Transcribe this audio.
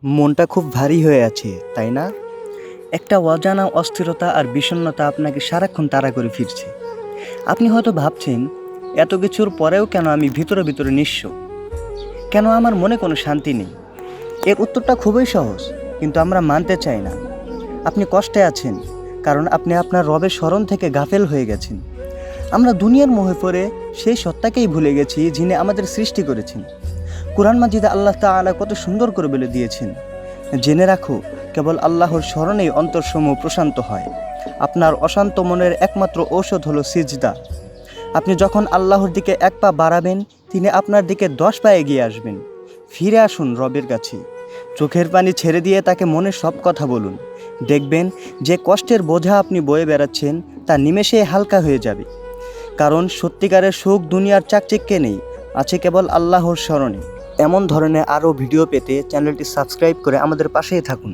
মনটা খুব ভারী হয়ে আছে, তাই না? একটা অজানা অস্থিরতা আর বিষণ্ণতা আপনাকে সারাক্ষণ তাড়া করে ফিরছে। আপনি হয়তো ভাবছেন, এত কিছুর পরেও কেন আমি ভিতরে ভিতরে নিঃস্ব? কেন আমার মনে কোনো শান্তি নেই? এর উত্তরটা খুবই সহজ, কিন্তু আমরা মানতে চাই না। আপনি কষ্টে আছেন কারণ আপনি আপনার রবের স্মরণ থেকে গাফেল হয়ে গেছেন। আমরা দুনিয়ার মোহে পড়ে সেই সত্তাকেই ভুলে গেছি যিনি আমাদের সৃষ্টি করেছেন। কুরআন মাজিদে আল্লাহ তাআলা কত সুন্দর করে বলে দিয়েছেন, জেনে রাখো, কেবল আল্লাহর স্মরণেই অন্তরসমূহ প্রশান্ত হয়। আপনার অশান্ত মনের একমাত্র ঔষধ হলো সিজদা। আপনি যখন আল্লাহর দিকে এক পা বাড়াবেন, তিনি আপনার দিকে 10 পা এগিয়ে আসবেন। ফিরে আসুন রবের কাছে, চোখের পানি ছেড়ে দিয়ে তাকে মনের সব কথা বলুন। দেখবেন যে কষ্টের বোঝা আপনি বয়ে বেড়াচ্ছেন তা নিমেষে হালকা হয়ে যাবে। কারণ সত্যিকারের সুখ দুনিয়ার চাকচিক্যে নেই, আছে কেবল আল্লাহর স্মরণে। এমন ধরনের আরও ভিডিও পেতে চ্যানেলটি সাবস্ক্রাইব করে আমাদের পাশেই থাকুন।